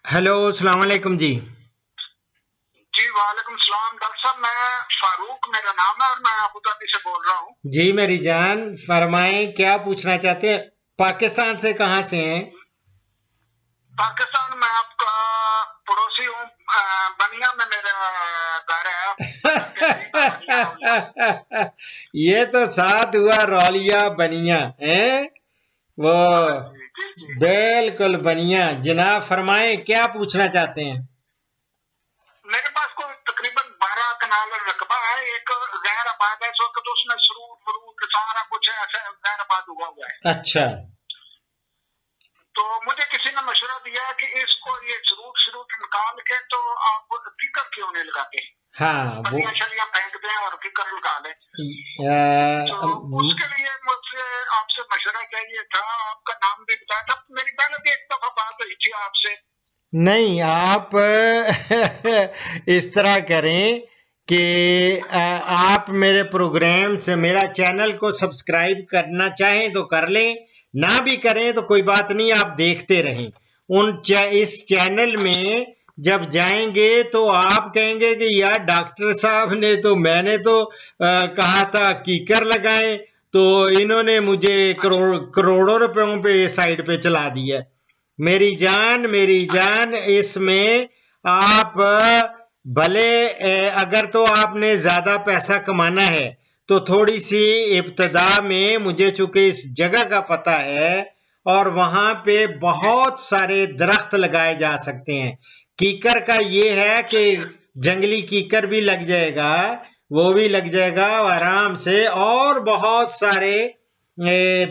Hello, अस्सलाम वालेकुम जी। जी वालेकुम सलाम। डॉक्टर साहब, मैं फारूक मेरा नाम है और मैं अबू धाबी से बोल रहा हूँ। जी मेरी जान, फरमाएं क्या पूछना चाहते हैं। पाकिस्तान से कहाँ से हैं? पाकिस्तान में आपका पड़ोसी हूँ। बनिया में मेरा घर है। घर के करीब है बनिया रौलिया। ये तो साथ हुआ रौलिया बनिया है वो। हाँ जी जी जी। बिल्कुल बनिया। जनाब फरमाएं क्या पूछना चाहते हैं। मेरे पास कोई तकरीबन 12 कनाल रकबा है। एक गैर आबाद है इस वक्त, तो उसमें सरूर फरूर सारा कुछ ऐसे गैर आबाद हुआ हुआ है। अच्छा। तो मुझे किसी ने मशवरा दिया कि इसको ये सरूर शरूर निकाल के तो आप फिक्र क्यों नहीं लगाते, हाँ वो पत्तियां शलियां फेंक दें और फिक्र लगा लें। तो अ, उसके लिए मुझसे आपसे मशवरा चाहिए था। आपका नाम भी बताया था। मेरी पहले भी एक दफा बात हुई थी आपसे। नहीं, आप इस तरह करें कि आप मेरे प्रोग्राम से मेरा चैनल को सब्सक्राइब करना चाहें तो कर लें, ना भी करें तो कोई बात नहीं, आप देखते रहें। इस चैनल में जब जाएंगे तो आप कहेंगे कि यार डॉक्टर साहब ने तो, मैंने तो कहा था कीकर लगाएं, तो इन्होंने मुझे करोड़ों रुपयों पे साइड पे चला दिया। मेरी जान, इसमें आप भले अगर तो आपने ज्यादा पैसा कमाना है तो थोड़ी सी इब्तदा में, मुझे चूंकि इस जगह का पता है और वहां पे बहुत सारे दरख्त लगाए जा सकते हैं। कीकर का ये है कि जंगली कीकर भी लग जाएगा, वो भी लग जाएगा आराम से, और बहुत सारे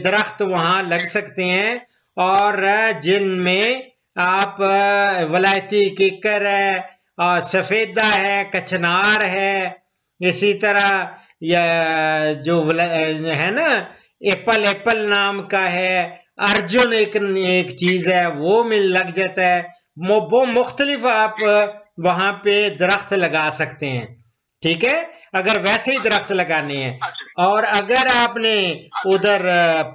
दरख्त वहां लग सकते हैं। और जिनमें आप वलायती किक्कर है, और सफेदा है, कचनार है, इसी तरह या जो है ना, एप्पल एप्पल नाम का है, अर्जुन एक एक चीज है, वो मिल लग जाता है। वो मुख्तलिफ आप वहां पे दरख्त लगा सकते हैं। ठीक है, अगर वैसे ही दरख्त लगाने हैं। अच्छा और अगर आपने अच्छा। उधर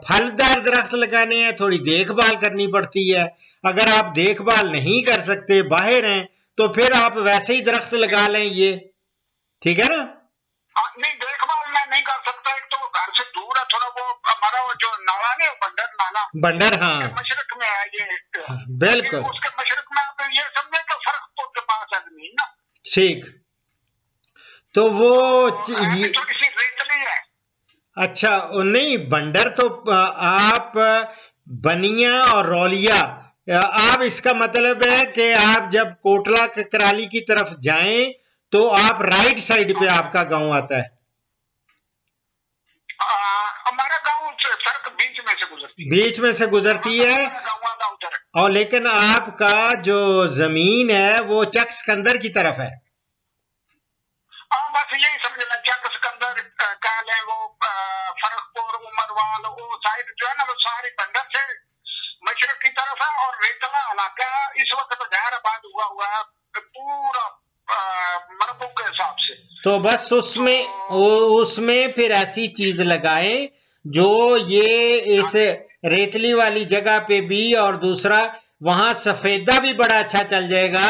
फलदार दरख्त लगाने हैं, थोड़ी देखभाल करनी पड़ती है। अगर आप देखभाल नहीं कर सकते, बाहर हैं, तो फिर आप वैसे ही दरख्त लगा लें ये। ठीक है ना? नहीं, देखभाल मैं नहीं कर सकता। एक तो वो घर से दूर है थोड़ा। वो हमारा वो जो नाला नहीं, बंदर नाला, बंडर, उसके हाँ। मशरक में है ये। हाँ, ये बिल्कुल उसके मशरक में आप ये समझे तो फर्कपुर के पास है जमीन ना। ठीक। तो वो तो है भी ये, थोड़ी सी रेतली है। अच्छा नहीं, बंडर तो आप बनिया और रौलिया, आप इसका मतलब है कि आप जब कोटला कराली की तरफ जाएं तो आप राइट साइड पे आपका गांव आता है। हमारा गांव सड़क बीच में से गुजरती है। बीच में से गुजरती है। गांव वाला उधर है। और लेकिन आपका जो जमीन है वो चक सिकंदर की तरफ है। हाँ, बस यही समझ लें। चक सिकंदर कह लें, वो फरकपुर, उमरवाल, वो साइड जो है ना, वो सारी बंदर से मशरक की तरफ है। और रेतला इलाका इस वक्त गैर आबाद हुआ हुआ है पूरा मरबू के हिसाब से। तो बस तो उसमें फिर ऐसी चीज लगाएं जो ये हाँ इस रेतली वाली जगह पे भी, और दूसरा वहां सफेदा भी बड़ा अच्छा चल जाएगा,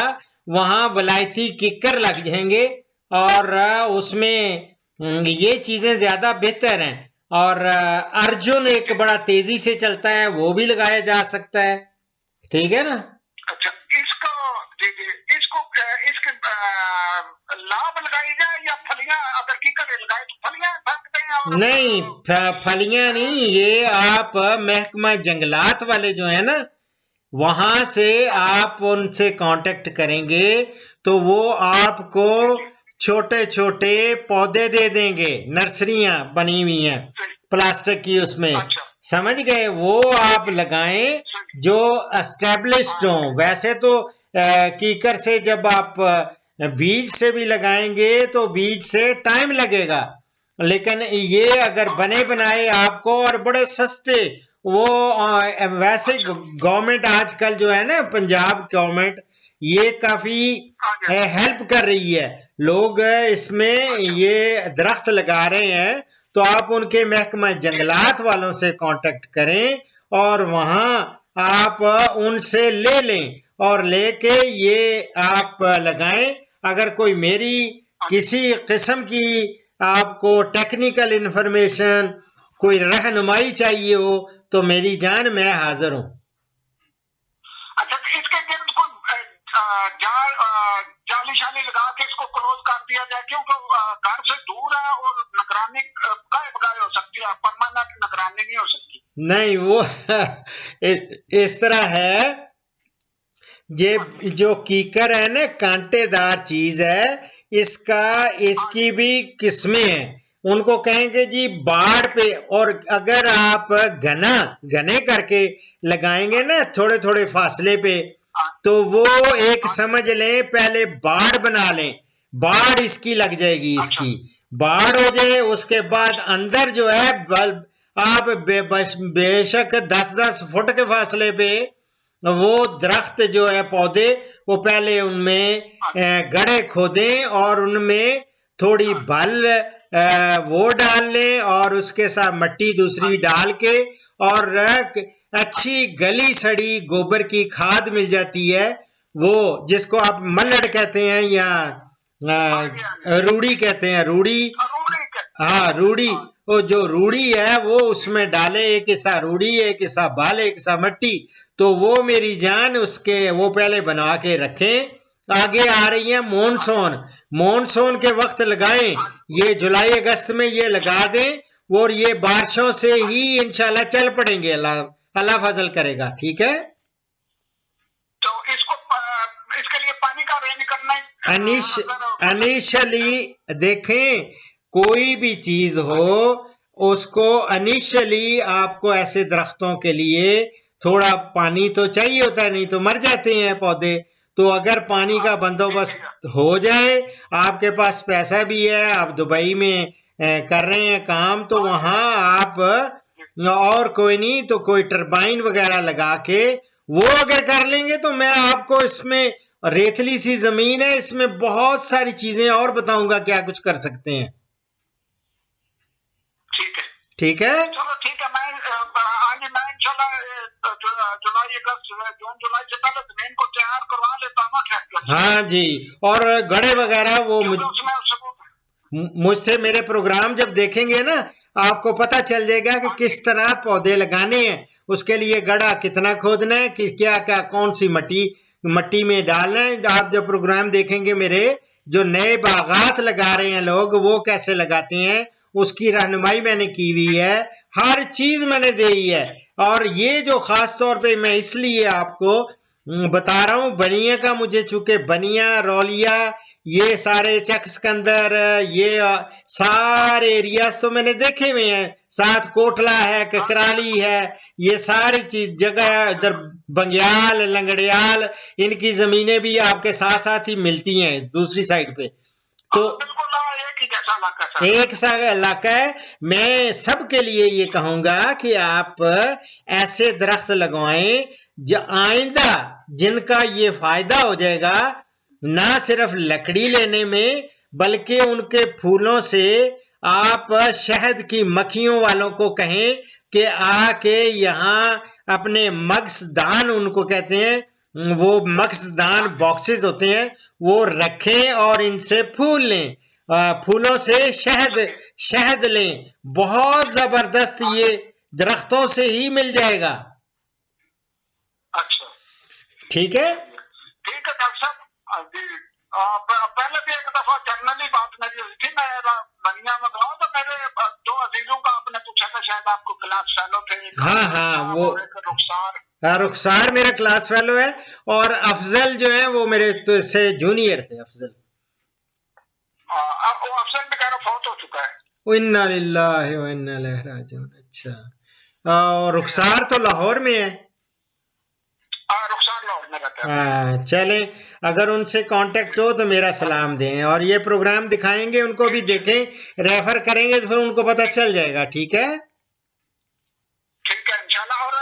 वहां वलायती किक्कर लग जाएंगे, और उसमें ये चीजें ज्यादा बेहतर हैं। और अर्जुन एक बड़ा तेजी से चलता है, वो भी लगाया जा सकता है। ठीक है ना? अच्छा, इसको जी जी, इसको इसके लाभ लगाई जाए या फलियां, अगर कीकर लगाए तो फलियां फेंकते हैं और नहीं, फलियां नहीं, ये आप महकमा जंगलात वाले जो है ना, वहां से अच्छा आप उनसे कांटेक्ट करेंगे तो वो आपको जी जी छोटे छोटे पौधे दे देंगे। नर्सरियां बनी हुई हैं जी। प्लास्टिक की, उसमें अच्छा समझ गए, वो आप जी लगाएं जी। जो एस्टेब्लिश्ड हाँ हो। वैसे तो कीकर से जब आप बीज से भी लगाएंगे तो बीज से टाइम लगेगा, लेकिन ये अगर हाँ, बने बनाए आपको और बड़े सस्ते, वो वैसे अच्छा गवर्नमेंट आजकल जो है ना, पंजाब गवर्नमेंट, ये काफी हाँ जी हेल्प कर रही है। लोग इसमें अच्छा ये दरख्त लगा रहे हैं, तो आप उनके महकमा जी जी जंगलात वालों से कांटेक्ट करें और वहां आप उनसे ले लें। और लेके ये आप लगाएं। अगर कोई मेरी किसी किस्म की आपको टेक्निकल इंफॉर्मेशन, कोई रहनुमाई चाहिए हो तो मेरी जान, मैं हाजिर हूँ। अच्छा, इसके गिर्द को जाली शाली लगा के इसको क्लोज कर दिया जाए, क्योंकि घर से दूर है और निगरानी गाय बगाए हो सकती है, परमानेंट निगरानी नहीं हो सकती। नहीं, वो इस तरह है, ये जो कीकर है ना, कांटेदार चीज है, इसकी भी किस्में हैं। उनको कहेंगे जी बाढ़ पे, और अगर आप घने करके लगाएंगे ना थोड़े थोड़े फासले पे, तो वो एक समझ लें, पहले बाढ़ बना लें, बाढ़ इसकी लग जाएगी, इसकी बाढ़ हो जाए, उसके बाद अंदर जो है बल्ब आप बेशक 10-10 फुट के फासले पे वो दरख्त जो है, पौधे, वो पहले उनमें गड्ढे खोदें और उनमें थोड़ी भल वो डाल लें और उसके साथ मिट्टी दूसरी डाल के, और अच्छी गली सड़ी गोबर की खाद मिल जाती है, वो जिसको आप मल्लड़ कहते हैं या रूढ़ी कहते हैं, रूढ़ी, हाँ रूढ़ी, वो जो रूढ़ी है वो उसमें डाले, एक हिस्सा रूढ़ी, एक हिस्सा बाल, एक हिस्सा मिट्टी, तो वो मेरी जान उसके वो पहले बना के रखें। आगे आ रही है मॉनसून के वक्त लगाएं, ये जुलाई अगस्त में ये लगा दें, और ये बारिशों से ही इंशाल्लाह चल पड़ेंगे, अल्लाह फजल करेगा। ठीक है, तो इसके लिए पानी का अरेंज करना है। इनिशियली देखें, कोई भी चीज हो उसको इनिशियली आपको ऐसे दरख्तों के लिए थोड़ा पानी तो चाहिए होता है, नहीं तो मर जाते हैं पौधे। तो अगर पानी का बंदोबस्त हो जाए, आपके पास पैसा भी है, आप दुबई में कर रहे हैं काम, तो वहां आप और कोई नहीं तो कोई टरबाइन वगैरह लगा के वो अगर कर लेंगे, तो मैं आपको इसमें रेतली सी जमीन है, इसमें बहुत सारी चीजें और बताऊंगा क्या कुछ कर सकते हैं। ठीक है, चलो ठीक है। मैं इंशाल्लाह जुलाई अगस्त जून जुलाई से पहले जमीन को तैयार करवा लेता हूँ ट्रैक्टर। हाँ जी, और गड़े वगैरह वो मुझसे मेरे प्रोग्राम जब देखेंगे ना, आपको पता चल जाएगा कि किस तरह पौधे लगाने हैं, उसके लिए गड़ा कितना खोदना है, कि क्या क्या कौन सी मट्टी में डालना है। आप जब प्रोग्राम देखेंगे मेरे, जो नए बागात लगा रहे हैं लोग, वो कैसे लगाते हैं, उसकी रहनुमाई मैंने की हुई है, हर चीज मैंने दी है। और ये जो खास तौर पे मैं इसलिए आपको बता रहा हूं, बनिया का, मुझे चूंकि बनिया, रौलिया, ये सारे चक सिकंदर, ये सारे एरियाज तो मैंने देखे हुए हैं, साथ कोटला है, ककराली है, ये सारी चीज जगह, इधर बंग्याल, लंगड़ियाल, इनकी जमीनें भी आपके साथ साथ ही मिलती हैं दूसरी साइड पे। तो एक सा इलाका है। मैं सबके लिए ये कहूंगा कि आप ऐसे दरख्त लगवाएं जो आइंदा जिनका ये फायदा हो जाएगा, ना सिर्फ लकड़ी लेने में, बल्कि उनके फूलों से आप शहद की मक्खियों वालों को कहें कि आके यहाँ अपने मगसदान, उनको कहते हैं, वो मगसदान बॉक्सेस होते हैं, वो रखें और इनसे फूल लें, फूलों से शहद लें। बहुत जबरदस्त, ये दरख्तों से ही मिल जाएगा। अच्छा, ठीक है, ठीक है डॉक्टर साहब जी। पहले भी एक दफा जनरली बात मेरी हुई थी, मैं बनिया में गया तो मेरे दो अजीजों का आपने पूछा था, शायद आपको क्लास फेलो थे। हाँ, वो रुखसार मेरा क्लास फेलो है, और अफजल जो है वो मेरे से जूनियर थे, अफजल। वो अफजल बेचारा फौत हो चुका है। इन्ना लिल्लाहि व इन्ना इलैहि राजिऊन। अच्छा, और रुखसार तो लाहौर में है। रुखसार लाहौर में रहता है। चले, अगर उनसे कांटेक्ट हो तो मेरा सलाम दें, और ये प्रोग्राम दिखाएंगे, उनको भी देखें, रेफर करेंगे तो फिर उनको पता चल जाएगा। ठीक है, ठीक है इंशाल्लाह। और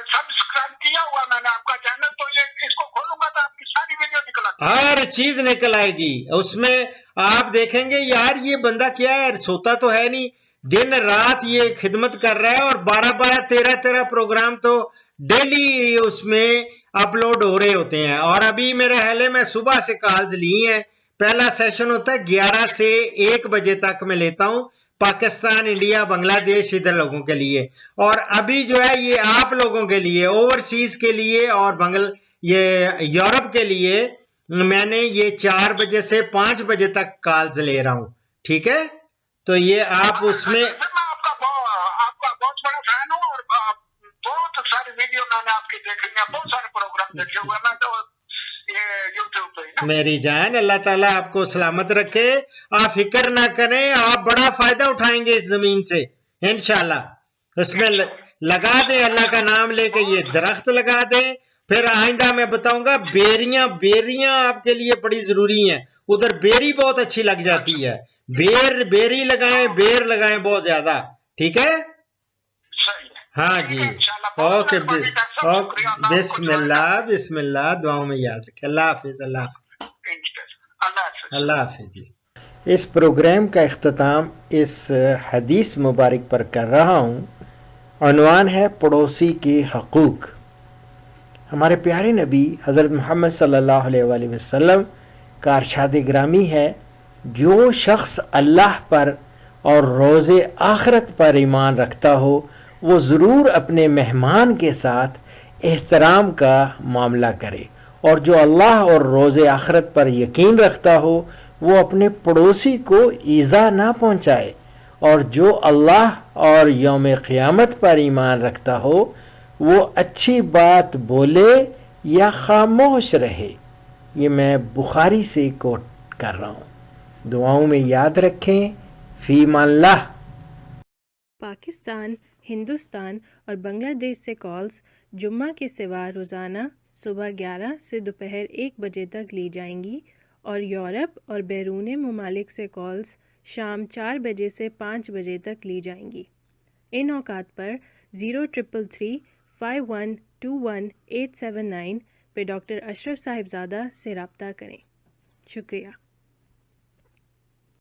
सब्सक्राइब किया हुआ मैंने आपका चैनल, तो ये इसको खोलूंगा तो आपकी सारी वीडियो निकल आएगी, हर चीज निकल आएगी उसमें। आप देखेंगे यार ये बंदा क्या है, सोता तो है नहीं, दिन रात ये खिदमत कर रहा है, और 12-12, 13-13 प्रोग्राम तो डेली उसमें अपलोड हो रहे होते हैं। और अभी मेरे ख्याल में सुबह से कॉल्स ली हैं। पहला सेशन होता है 11 से 1 बजे तक मैं लेता हूँ, पाकिस्तान, इंडिया, बांग्लादेश इधर लोगों के लिए। और अभी जो है ये आप लोगों के लिए, ओवरसीज के लिए और ये यूरोप के लिए मैंने ये 4 बजे से 5 बजे तक कॉल्स ले रहा हूँ। ठीक है, तो ये आप उसमें मैं आपका बहुत बड़ा फैन हूँ और बहुत सारी वीडियो मैंने आपकी देखी है, बहुत सारे प्रोग्राम देखे हुए मैं तो ये यूट्यूब पे ना। मेरी जान, अल्लाह ताला आपको सलामत रखे, आप फिक्र ना करें, आप बड़ा फायदा उठाएंगे इस जमीन से इंशाल्लाह। उसमें लगा दें, अल्लाह का नाम लेके ये दरख्त लगा दें। फिर आइंदा मैं बताऊंगा बेरियां, बेरियां आपके लिए बड़ी जरूरी हैं। उधर बेरी बहुत अच्छी लग जाती है, बेरी लगाएं, बेर लगाएं बहुत ज्यादा। ठीक है, सही है, हाँ ठीक जी, है, इंशाल्लाह। बहुत ओके, मेहरबानी डॉक्टर साहब, शुक्रिया। अल्लाह आपको बिस्मिल्लाह बिस्मिल्लाह, दुआओं में याद रखें। अल्लाह हाफिज, अल्लाह अल्लाह हाफिज। अल्लाह हाफिज जी। इस प्रोग्राम का इख्तिताम इस हदीस मुबारक पर कर रहा हूँ। उन्वान है पड़ोसी के हकूक़। हमारे प्यारे नबी हज़रत मोहम्मद सल्लल्लाहु अलैहि वसल्लम का इरशाद ग्रामी है, जो शख्स अल्लाह पर और रोज़े आखिरत पर ईमान रखता हो वो ज़रूर अपने मेहमान के साथ एहतराम का मामला करे, और जो अल्लाह और रोज़े आखिरत पर यकीन रखता हो वो अपने पड़ोसी को ईज़ा ना पहुँचाए, और जो अल्लाह और यौम क़यामत पर ईमान रखता हो वो अच्छी बात बोले या खामोश रहे। ये मैं बुखारी से कोट कर रहा हूँ। दुआओं में याद रखें। फ़ीमाल्लाह। पाकिस्तान, हिंदुस्तान और बांग्लादेश से कॉल्स जुम्मा के सिवा रोज़ाना सुबह 11 से दोपहर 1 बजे तक ली जाएंगी, और यूरोप और बैरून ममालिक से कॉल्स शाम 4 बजे से 5 बजे तक ली जाएंगी। इन औकात पर 0333 5121 879 पे डॉक्टर अशरफ साहिबजादा से रब्ता करें। शुक्रिया।